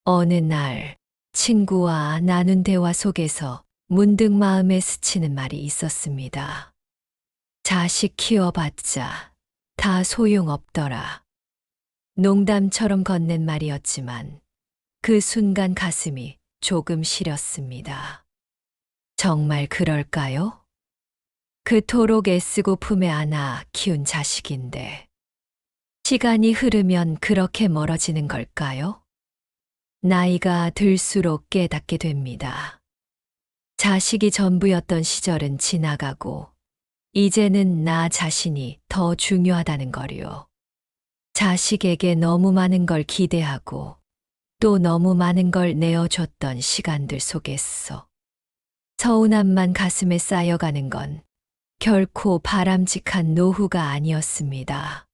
어느 날 친구와 나눈 대화 속에서 문득 마음에 스치는 말이 있었습니다. 자식 키워봤자 다 소용없더라. 농담처럼 건넨 말이었지만 그 순간 가슴이 조금 시렸습니다. 정말 그럴까요? 그토록 애쓰고 품에 안아 키운 자식인데 시간이 흐르면 그렇게 멀어지는 걸까요? 나이가 들수록 깨닫게 됩니다. 자식이 전부였던 시절은 지나가고 이제는 나 자신이 더 중요하다는 거요. 자식에게 너무 많은 걸 기대하고 또 너무 많은 걸 내어줬던 시간들 속에서 서운함만 가슴에 쌓여가는 건 결코 바람직한 노후가 아니었습니다.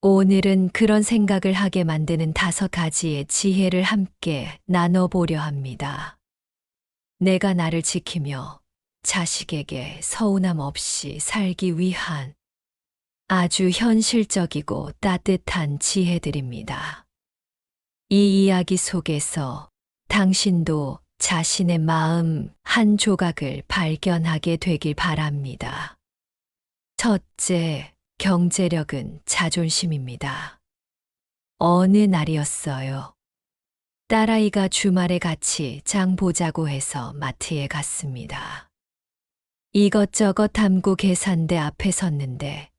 오늘은 그런 생각을 하게 만드는 5가지의 지혜를 함께 나눠보려 합니다. 내가 나를 지키며 자식에게 서운함 없이 살기 위한 아주 현실적이고 따뜻한 지혜들입니다. 이 이야기 속에서 당신도 자신의 마음 한 조각을 발견하게 되길 바랍니다. 첫째, 경제력은 자존심입니다. 어느 날이었어요. 딸아이가 주말에 같이 장 보자고 해서 마트에 갔습니다. 이것저것 담고 계산대 앞에 섰는데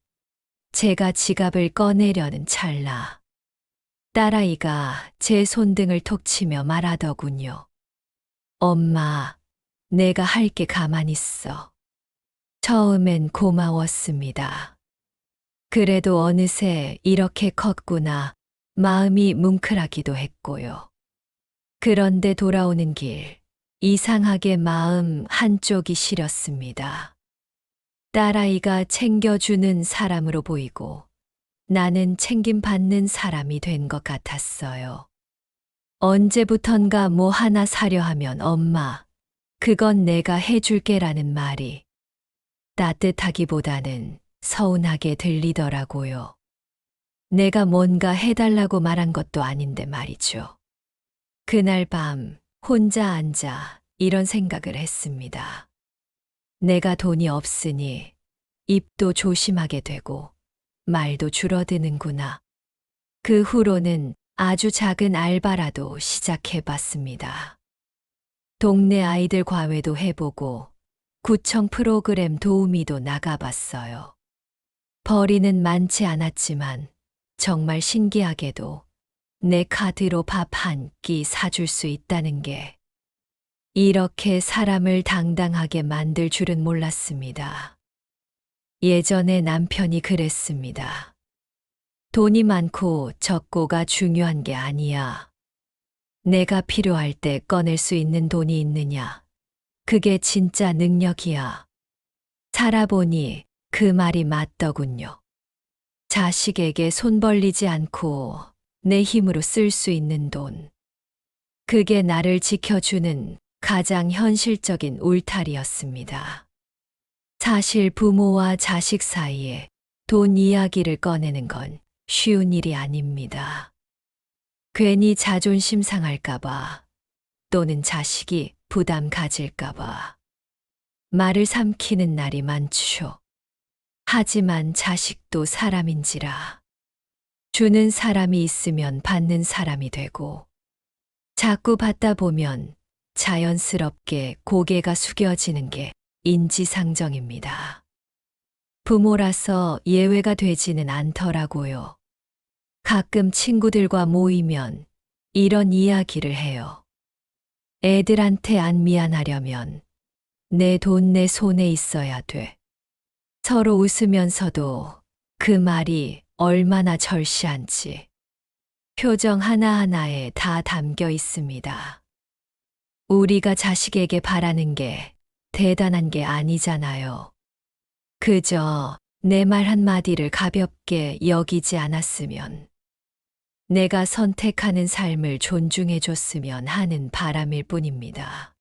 제가 지갑을 꺼내려는 찰나 딸아이가 제 손등을 톡 치며 말하더군요. 엄마, 내가 할게 가만히 있어. 처음엔 고마웠습니다. 그래도 어느새 이렇게 컸구나 마음이 뭉클하기도 했고요. 그런데 돌아오는 길, 이상하게 마음 한쪽이 시렸습니다. 딸아이가 챙겨주는 사람으로 보이고 나는 챙김받는 사람이 된 것 같았어요. 언제부턴가 뭐 하나 사려 하면 엄마, 그건 내가 해줄게라는 말이 따뜻하기보다는 서운하게 들리더라고요. 내가 뭔가 해달라고 말한 것도 아닌데 말이죠. 그날 밤 혼자 앉아 이런 생각을 했습니다. 내가 돈이 없으니 입도 조심하게 되고 말도 줄어드는구나. 그 후로는 아주 작은 알바라도 시작해 봤습니다. 동네 아이들 과외도 해보고 구청 프로그램 도우미도 나가봤어요. 벌이는 많지 않았지만 정말 신기하게도 내 카드로 밥 한 끼 사줄 수 있다는 게 이렇게 사람을 당당하게 만들 줄은 몰랐습니다. 예전에 남편이 그랬습니다. 돈이 많고 적고가 중요한 게 아니야. 내가 필요할 때 꺼낼 수 있는 돈이 있느냐. 그게 진짜 능력이야. 살아보니 그 말이 맞더군요. 자식에게 손 벌리지 않고 내 힘으로 쓸 수 있는 돈. 그게 나를 지켜주는 가장 현실적인 울타리였습니다. 사실 부모와 자식 사이에 돈 이야기를 꺼내는 건 쉬운 일이 아닙니다. 괜히 자존심 상할까봐 또는 자식이 부담 가질까봐 말을 삼키는 날이 많죠. 하지만 자식도 사람인지라 주는 사람이 있으면 받는 사람이 되고 자꾸 받다 보면 자연스럽게 고개가 숙여지는 게 인지상정입니다. 부모라서 예외가 되지는 않더라고요. 가끔 친구들과 모이면 이런 이야기를 해요. 애들한테 안 미안하려면 내 돈 내 손에 있어야 돼. 서로 웃으면서도 그 말이 얼마나 절실한지 표정 하나하나에 다 담겨 있습니다. 우리가 자식에게 바라는 게 대단한 게 아니잖아요. 그저 내 말 한마디를 가볍게 여기지 않았으면, 내가 선택하는 삶을 존중해 줬으면 하는 바람일 뿐입니다.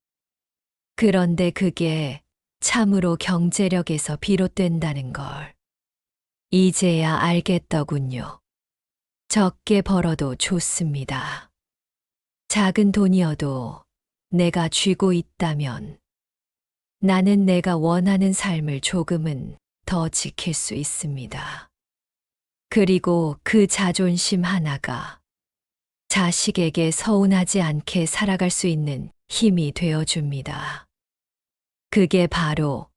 그런데 그게 참으로 경제력에서 비롯된다는 걸 이제야 알겠더군요. 적게 벌어도 좋습니다. 작은 돈이어도 내가 쥐고 있다면 나는 내가 원하는 삶을 조금은 더 지킬 수 있습니다. 그리고 그 자존심 하나가 자식에게 서운하지 않게 살아갈 수 있는 힘이 되어줍니다. 그게 바로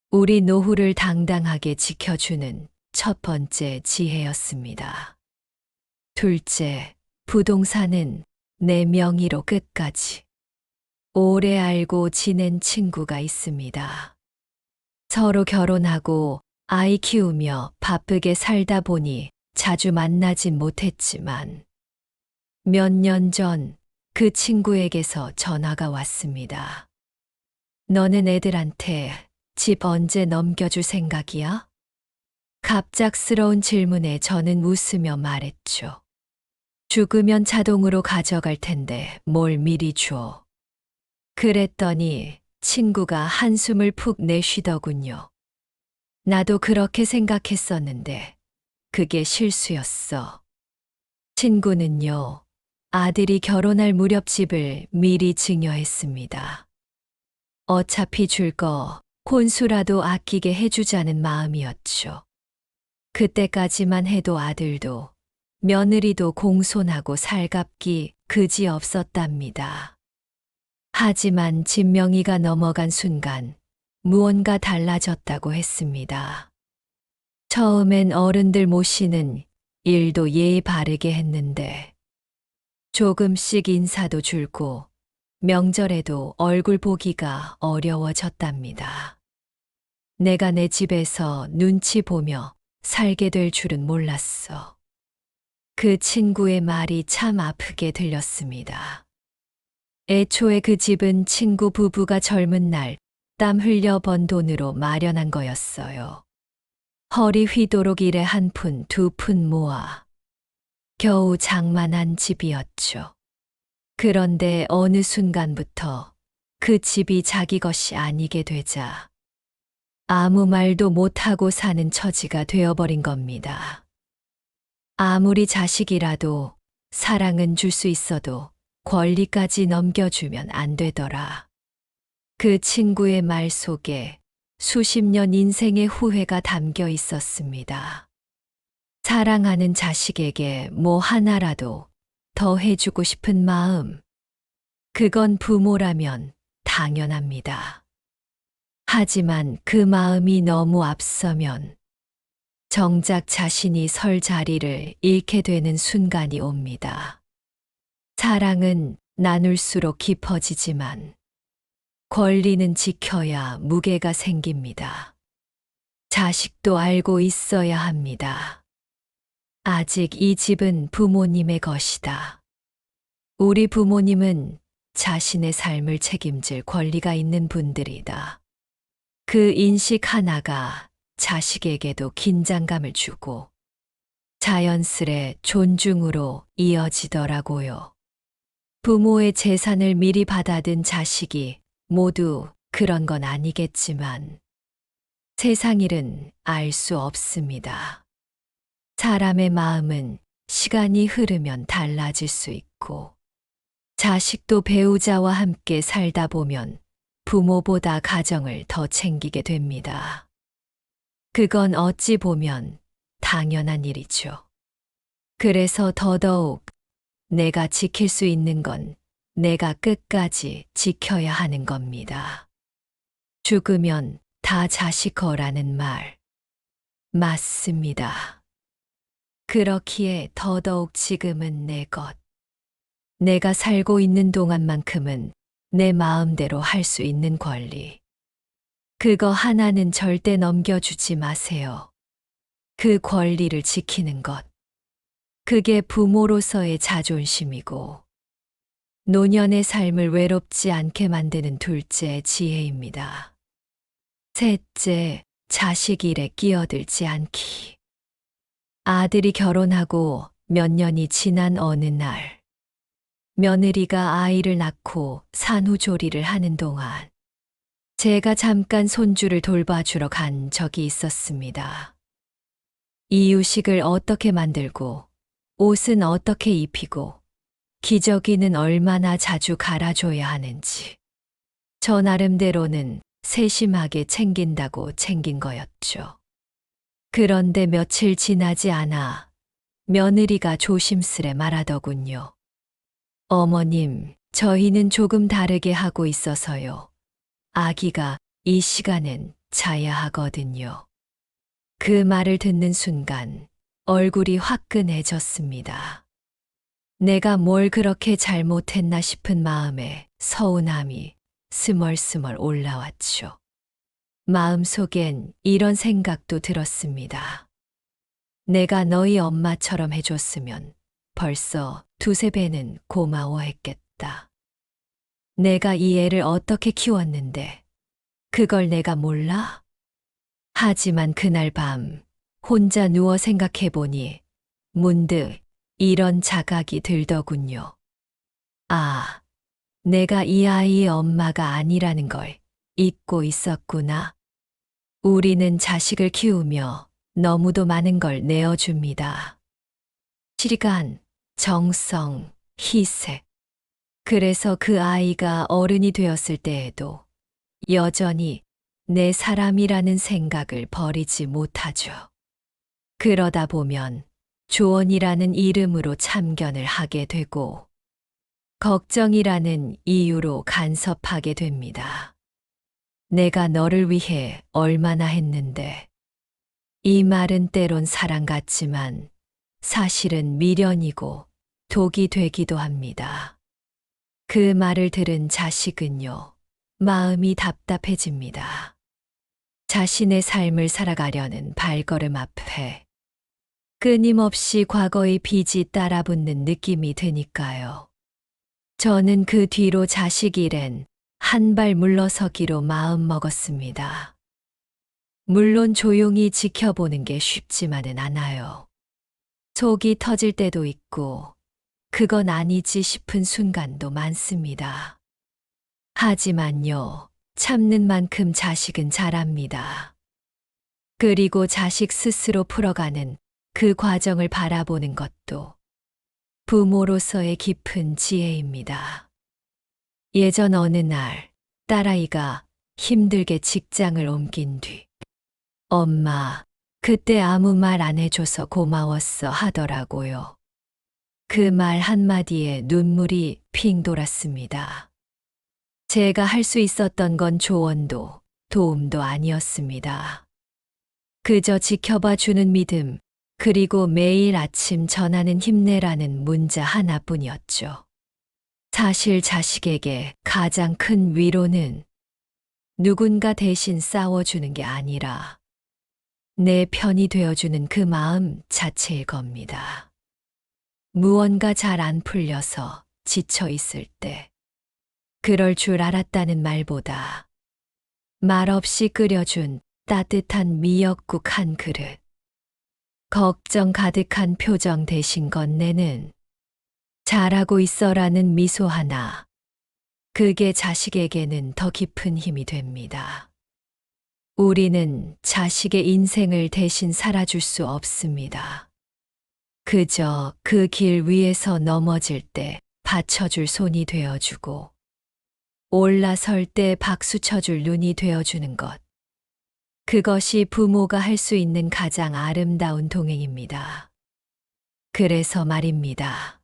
우리 노후를 당당하게 지켜주는 첫 번째 지혜였습니다. 둘째, 부동산은 내 명의로 끝까지 오래 알고 지낸 친구가 있습니다. 서로 결혼하고 아이 키우며 바쁘게 살다 보니 자주 만나진 못했지만 몇 년 전 그 친구에게서 전화가 왔습니다. 너는 애들한테 집 언제 넘겨줄 생각이야? 갑작스러운 질문에 저는 웃으며 말했죠. 죽으면 자동으로 가져갈 텐데 뭘 미리 줘. 그랬더니 친구가 한숨을 푹 내쉬더군요. 나도 그렇게 생각했었는데 그게 실수였어. 친구는요, 아들이 결혼할 무렵 집을 미리 증여했습니다. 어차피 줄 거 혼수라도 아끼게 해주자는 마음이었죠. 그때까지만 해도 아들도 며느리도 공손하고 살갑기 그지없었답니다. 하지만 집 명의가 넘어간 순간 무언가 달라졌다고 했습니다. 처음엔 어른들 모시는 일도 예의 바르게 했는데 조금씩 인사도 줄고 명절에도 얼굴 보기가 어려워졌답니다. 내가 내 집에서 눈치 보며 살게 될 줄은 몰랐어. 그 친구의 말이 참 아프게 들렸습니다. 애초에 그 집은 친구 부부가 젊은 날 땀 흘려 번 돈으로 마련한 거였어요. 허리 휘도록 일에 한 푼, 두 푼 모아 겨우 장만한 집이었죠. 그런데 어느 순간부터 그 집이 자기 것이 아니게 되자 아무 말도 못하고 사는 처지가 되어버린 겁니다. 아무리 자식이라도 사랑은 줄 수 있어도 권리까지 넘겨주면 안 되더라. 그 친구의 말 속에 수십 년 인생의 후회가 담겨 있었습니다. 사랑하는 자식에게 뭐 하나라도 더 해주고 싶은 마음. 그건 부모라면 당연합니다. 하지만 그 마음이 너무 앞서면 정작 자신이 설 자리를 잃게 되는 순간이 옵니다. 사랑은 나눌수록 깊어지지만 권리는 지켜야 무게가 생깁니다. 자식도 알고 있어야 합니다. 아직 이 집은 부모님의 것이다. 우리 부모님은 자신의 삶을 책임질 권리가 있는 분들이다. 그 인식 하나가 자식에게도 긴장감을 주고 자연스레 존중으로 이어지더라고요. 부모의 재산을 미리 받아든 자식이 모두 그런 건 아니겠지만 세상 일은 알 수 없습니다. 사람의 마음은 시간이 흐르면 달라질 수 있고 자식도 배우자와 함께 살다 보면 부모보다 가정을 더 챙기게 됩니다. 그건 어찌 보면 당연한 일이죠. 그래서 더더욱 내가 지킬 수 있는 건 내가 끝까지 지켜야 하는 겁니다. 죽으면 다 자식 거라는 말. 맞습니다. 그렇기에 더더욱 지금은 내 것. 내가 살고 있는 동안만큼은 내 마음대로 할 수 있는 권리. 그거 하나는 절대 넘겨주지 마세요. 그 권리를 지키는 것. 그게 부모로서의 자존심이고 노년의 삶을 외롭지 않게 만드는 둘째 지혜입니다. 셋째, 자식 일에 끼어들지 않기. 아들이 결혼하고 몇 년이 지난 어느 날, 며느리가 아이를 낳고 산후조리를 하는 동안 제가 잠깐 손주를 돌봐주러 간 적이 있었습니다. 이유식을 어떻게 만들고 옷은 어떻게 입히고 기저귀는 얼마나 자주 갈아줘야 하는지. 저 나름대로는 세심하게 챙긴다고 챙긴 거였죠. 그런데 며칠 지나지 않아 며느리가 조심스레 말하더군요. 어머님, 저희는 조금 다르게 하고 있어서요. 아기가 이 시간엔 자야 하거든요. 그 말을 듣는 순간 얼굴이 화끈해졌습니다. 내가 뭘 그렇게 잘못했나 싶은 마음에 서운함이 스멀스멀 올라왔죠. 마음속엔 이런 생각도 들었습니다. 내가 너희 엄마처럼 해줬으면 벌써 두세 배는 고마워했겠다. 내가 이 애를 어떻게 키웠는데 그걸 내가 몰라? 하지만 그날 밤 혼자 누워 생각해보니 문득 이런 자각이 들더군요. 아, 내가 이 아이의 엄마가 아니라는 걸 잊고 있었구나. 우리는 자식을 키우며 너무도 많은 걸 내어줍니다. 시간, 정성, 희생. 그래서 그 아이가 어른이 되었을 때에도 여전히 내 사람이라는 생각을 버리지 못하죠. 그러다 보면 조언이라는 이름으로 참견을 하게 되고 걱정이라는 이유로 간섭하게 됩니다. 내가 너를 위해 얼마나 했는데. 이 말은 때론 사랑 같지만 사실은 미련이고 독이 되기도 합니다. 그 말을 들은 자식은요, 마음이 답답해집니다. 자신의 삶을 살아가려는 발걸음 앞에 끊임없이 과거의 빚이 따라붙는 느낌이 드니까요. 저는 그 뒤로 자식 일엔 한 발 물러서기로 마음먹었습니다. 물론 조용히 지켜보는 게 쉽지만은 않아요. 속이 터질 때도 있고, 그건 아니지 싶은 순간도 많습니다. 하지만요, 참는 만큼 자식은 자랍니다. 그리고 자식 스스로 풀어가는 그 과정을 바라보는 것도 부모로서의 깊은 지혜입니다. 예전 어느 날, 딸아이가 힘들게 직장을 옮긴 뒤, 엄마, 그때 아무 말 안 해줘서 고마웠어 하더라고요. 그 말 한마디에 눈물이 핑 돌았습니다. 제가 할 수 있었던 건 조언도 도움도 아니었습니다. 그저 지켜봐 주는 믿음, 그리고 매일 아침 전하는 힘내라는 문자 하나뿐이었죠. 사실 자식에게 가장 큰 위로는 누군가 대신 싸워주는 게 아니라 내 편이 되어주는 그 마음 자체일 겁니다. 무언가 잘 안 풀려서 지쳐 있을 때 그럴 줄 알았다는 말보다 말없이 끓여준 따뜻한 미역국 한 그릇, 걱정 가득한 표정 대신 건네는 잘하고 있어라는 미소 하나, 그게 자식에게는 더 깊은 힘이 됩니다. 우리는 자식의 인생을 대신 살아줄 수 없습니다. 그저 그 길 위에서 넘어질 때 받쳐줄 손이 되어주고, 올라설 때 박수 쳐줄 눈이 되어주는 것. 그것이 부모가 할 수 있는 가장 아름다운 동행입니다. 그래서 말입니다.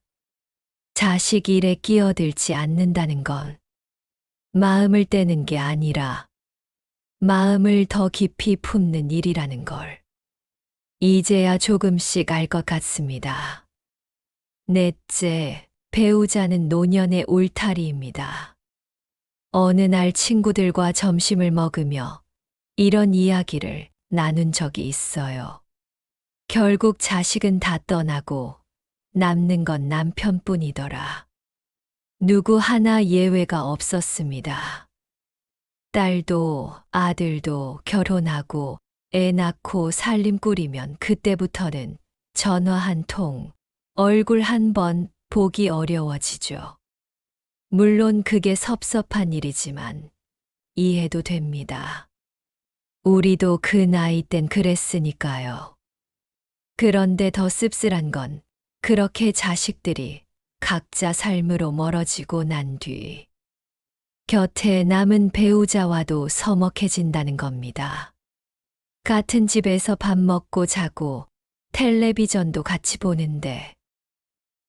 자식 일에 끼어들지 않는다는 건 마음을 떼는 게 아니라 마음을 더 깊이 품는 일이라는 걸 이제야 조금씩 알 것 같습니다. 넷째, 배우자는 노년의 울타리입니다. 어느 날 친구들과 점심을 먹으며 이런 이야기를 나눈 적이 있어요. 결국 자식은 다 떠나고 남는 건 남편뿐이더라. 누구 하나 예외가 없었습니다. 딸도 아들도 결혼하고 애 낳고 살림 꾸리면 그때부터는 전화 한 통, 얼굴 한 번 보기 어려워지죠. 물론 그게 섭섭한 일이지만 이해도 됩니다. 우리도 그 나이 땐 그랬으니까요. 그런데 더 씁쓸한 건 그렇게 자식들이 각자 삶으로 멀어지고 난 뒤 곁에 남은 배우자와도 서먹해진다는 겁니다. 같은 집에서 밥 먹고 자고 텔레비전도 같이 보는데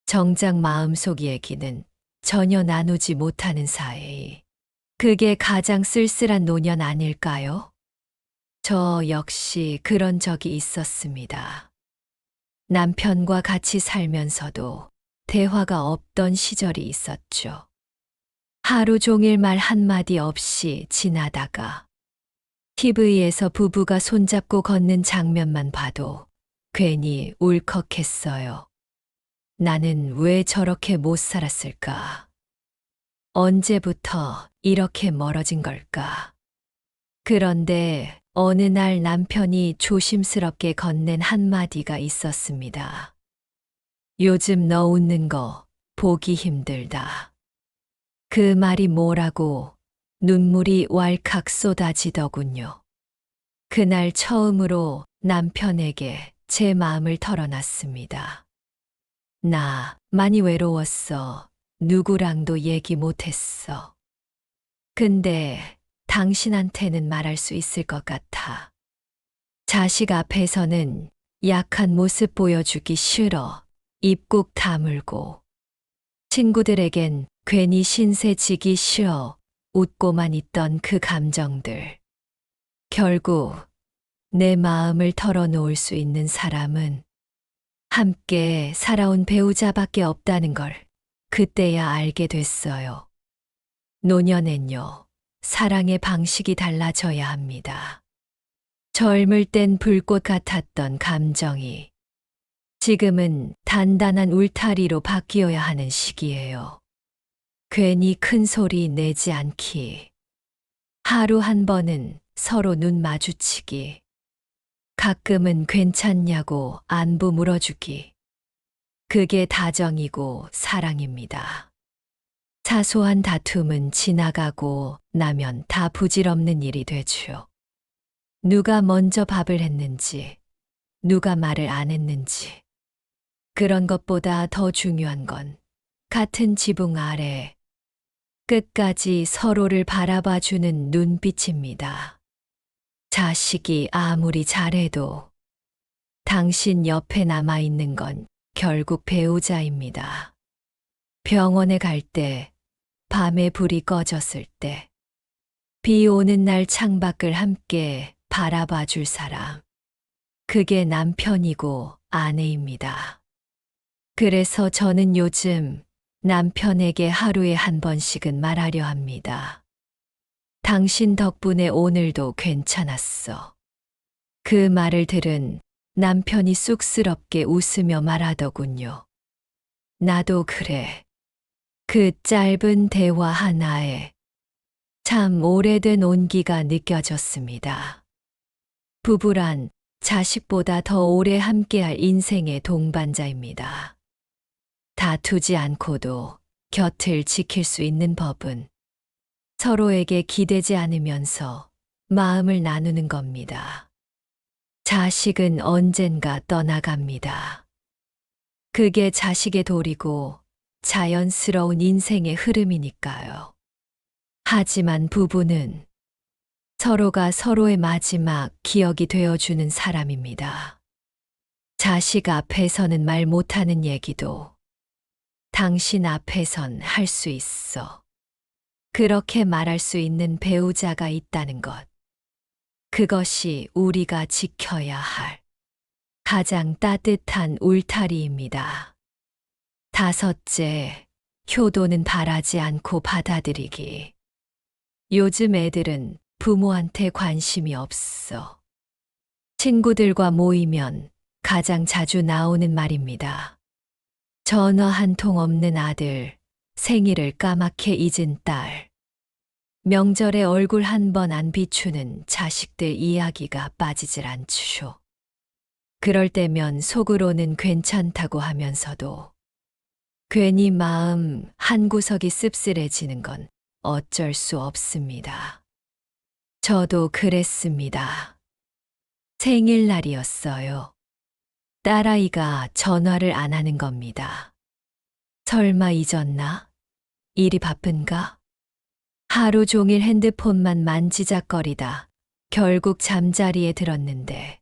정작 마음속 얘기는 전혀 나누지 못하는 사이. 그게 가장 쓸쓸한 노년 아닐까요? 저 역시 그런 적이 있었습니다. 남편과 같이 살면서도 대화가 없던 시절이 있었죠. 하루 종일 말 한마디 없이 지나다가 TV에서 부부가 손잡고 걷는 장면만 봐도 괜히 울컥했어요. 나는 왜 저렇게 못 살았을까? 언제부터 이렇게 멀어진 걸까? 그런데 어느 날 남편이 조심스럽게 건넨 한마디가 있었습니다. 요즘 너 웃는 거 보기 힘들다. 그 말이 뭐라고 눈물이 왈칵 쏟아지더군요. 그날 처음으로 남편에게 제 마음을 털어놨습니다. 나 많이 외로웠어. 누구랑도 얘기 못했어. 근데 당신한테는 말할 수 있을 것 같아. 자식 앞에서는 약한 모습 보여주기 싫어. 입 꾹 다물고. 친구들에겐 괜히 신세 지기 싫어. 웃고만 있던 그 감정들. 결국 내 마음을 털어놓을 수 있는 사람은 함께 살아온 배우자밖에 없다는 걸 그때야 알게 됐어요. 노년엔요, 사랑의 방식이 달라져야 합니다. 젊을 땐 불꽃 같았던 감정이 지금은 단단한 울타리로 바뀌어야 하는 시기예요. 괜히 큰 소리 내지 않기. 하루 한 번은 서로 눈 마주치기. 가끔은 괜찮냐고 안부 물어주기. 그게 다정이고 사랑입니다. 사소한 다툼은 지나가고 나면 다 부질없는 일이 되죠. 누가 먼저 밥을 했는지, 누가 말을 안 했는지. 그런 것보다 더 중요한 건 같은 지붕 아래 끝까지 서로를 바라봐 주는 눈빛입니다. 자식이 아무리 잘해도 당신 옆에 남아있는 건 결국 배우자입니다. 병원에 갈 때, 밤에 불이 꺼졌을 때, 비 오는 날 창밖을 함께 바라봐 줄 사람. 그게 남편이고 아내입니다. 그래서 저는 요즘 남편에게 하루에 한 번씩은 말하려 합니다. 당신 덕분에 오늘도 괜찮았어. 그 말을 들은 남편이 쑥스럽게 웃으며 말하더군요. 나도 그래. 그 짧은 대화 하나에 참 오래된 온기가 느껴졌습니다. 부부란 자식보다 더 오래 함께할 인생의 동반자입니다. 다투지 않고도 곁을 지킬 수 있는 법은 서로에게 기대지 않으면서 마음을 나누는 겁니다. 자식은 언젠가 떠나갑니다. 그게 자식의 도리고 자연스러운 인생의 흐름이니까요. 하지만 부부는 서로가 서로의 마지막 기억이 되어주는 사람입니다. 자식 앞에서는 말 못하는 얘기도 당신 앞에선 할 수 있어. 그렇게 말할 수 있는 배우자가 있다는 것. 그것이 우리가 지켜야 할 가장 따뜻한 울타리입니다. 다섯째, 효도는 바라지 않고 받아들이기. 요즘 애들은 부모한테 관심이 없어. 친구들과 모이면 가장 자주 나오는 말입니다. 전화 한 통 없는 아들, 생일을 까맣게 잊은 딸. 명절에 얼굴 한 번 안 비추는 자식들 이야기가 빠지질 않죠. 그럴 때면 속으로는 괜찮다고 하면서도 괜히 마음 한구석이 씁쓸해지는 건 어쩔 수 없습니다. 저도 그랬습니다. 생일날이었어요. 딸아이가 전화를 안 하는 겁니다. 설마 잊었나? 일이 바쁜가? 하루 종일 핸드폰만 만지작거리다 결국 잠자리에 들었는데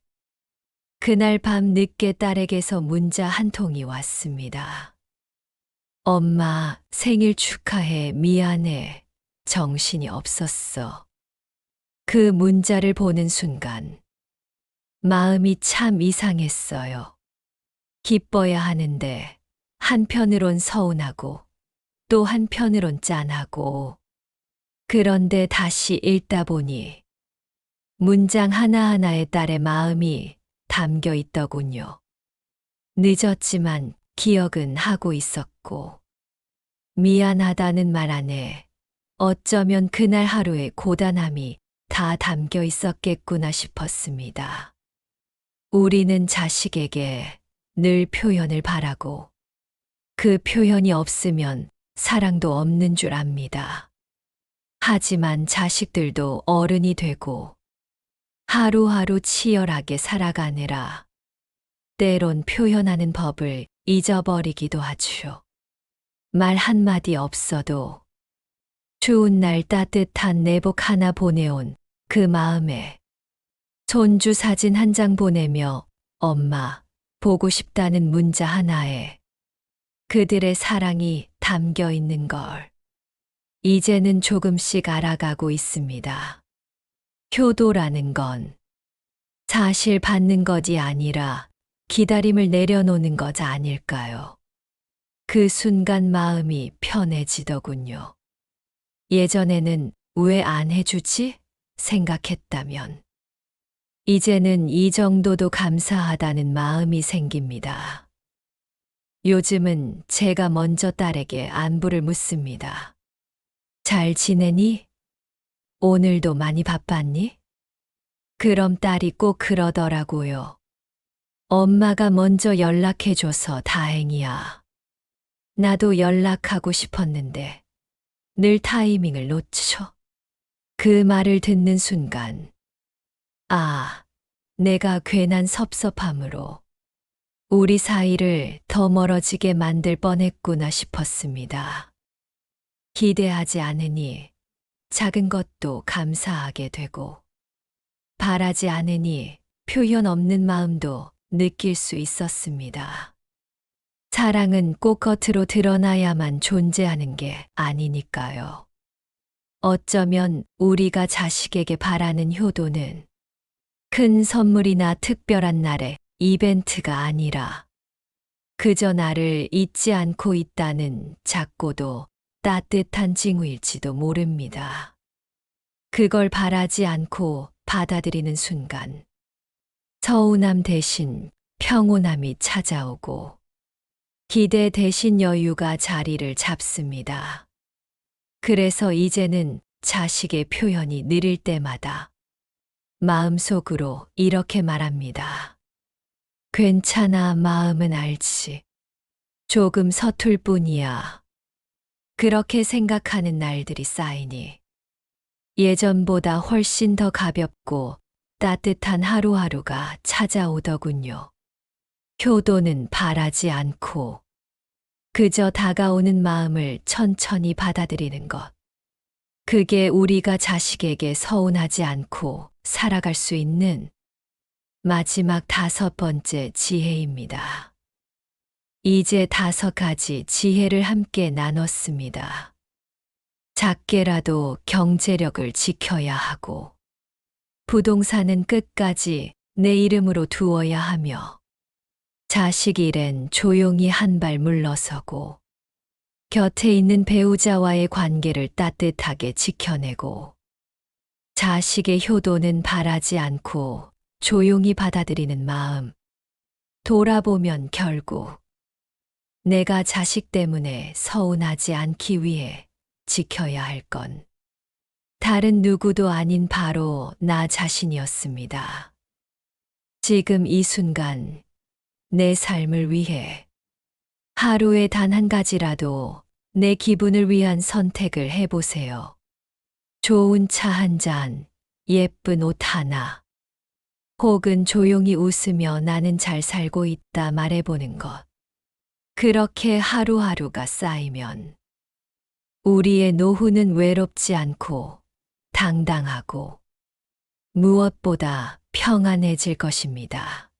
그날 밤 늦게 딸에게서 문자 한 통이 왔습니다. 엄마, 생일 축하해. 미안해. 정신이 없었어. 그 문자를 보는 순간 마음이 참 이상했어요. 기뻐야 하는데 한편으론 서운하고 또 한편으론 짠하고 그런데 다시 읽다 보니 문장 하나하나에 딸의 마음이 담겨 있더군요. 늦었지만 기억은 하고 있었고 미안하다는 말 안에 어쩌면 그날 하루의 고단함이 다 담겨 있었겠구나 싶었습니다. 우리는 자식에게 늘 표현을 바라고 그 표현이 없으면 사랑도 없는 줄 압니다. 하지만 자식들도 어른이 되고 하루하루 치열하게 살아가느라 때론 표현하는 법을 잊어버리기도 하죠. 말 한마디 없어도 추운 날 따뜻한 내복 하나 보내온 그 마음에 손주 사진 한 장 보내며 엄마 보고 싶다는 문자 하나에 그들의 사랑이 담겨 있는 걸 이제는 조금씩 알아가고 있습니다. 효도라는 건 사실 받는 것이 아니라 기다림을 내려놓는 것 아닐까요? 그 순간 마음이 편해지더군요. 예전에는 왜 안 해주지? 생각했다면 이제는 이 정도도 감사하다는 마음이 생깁니다. 요즘은 제가 먼저 딸에게 안부를 묻습니다. 잘 지내니? 오늘도 많이 바빴니? 그럼 딸이 꼭 그러더라고요. 엄마가 먼저 연락해줘서 다행이야. 나도 연락하고 싶었는데 늘 타이밍을 놓쳐. 그 말을 듣는 순간, 아, 내가 괜한 섭섭함으로 우리 사이를 더 멀어지게 만들 뻔했구나 싶었습니다. 기대하지 않으니 작은 것도 감사하게 되고, 바라지 않으니 표현 없는 마음도 느낄 수 있었습니다. 사랑은 꼭 겉으로 드러나야만 존재하는 게 아니니까요. 어쩌면 우리가 자식에게 바라는 효도는 큰 선물이나 특별한 날의 이벤트가 아니라 그저 나를 잊지 않고 있다는 작고도 따뜻한 징후일지도 모릅니다. 그걸 바라지 않고 받아들이는 순간 서운함 대신 평온함이 찾아오고 기대 대신 여유가 자리를 잡습니다. 그래서 이제는 자식의 표현이 느릴 때마다 마음속으로 이렇게 말합니다. 괜찮아, 마음은 알지. 조금 서툴 뿐이야. 그렇게 생각하는 날들이 쌓이니 예전보다 훨씬 더 가볍고 따뜻한 하루하루가 찾아오더군요. 효도는 바라지 않고 그저 다가오는 마음을 천천히 받아들이는 것. 그게 우리가 자식에게 서운하지 않고 살아갈 수 있는 마지막 5번째 지혜입니다. 이제 5가지 지혜를 함께 나눴습니다. 작게라도 경제력을 지켜야 하고, 부동산은 끝까지 내 이름으로 두어야 하며, 자식 일엔 조용히 한 발 물러서고, 곁에 있는 배우자와의 관계를 따뜻하게 지켜내고, 자식의 효도는 바라지 않고 조용히 받아들이는 마음. 돌아보면 결국 내가 자식 때문에 서운하지 않기 위해 지켜야 할 건 다른 누구도 아닌 바로 나 자신이었습니다. 지금 이 순간 내 삶을 위해 하루에 단 한 가지라도 내 기분을 위한 선택을 해보세요. 좋은 차 한 잔, 예쁜 옷 하나, 혹은 조용히 웃으며 나는 잘 살고 있다 말해보는 것. 그렇게 하루하루가 쌓이면 우리의 노후는 외롭지 않고 당당하고 무엇보다 평안해질 것입니다.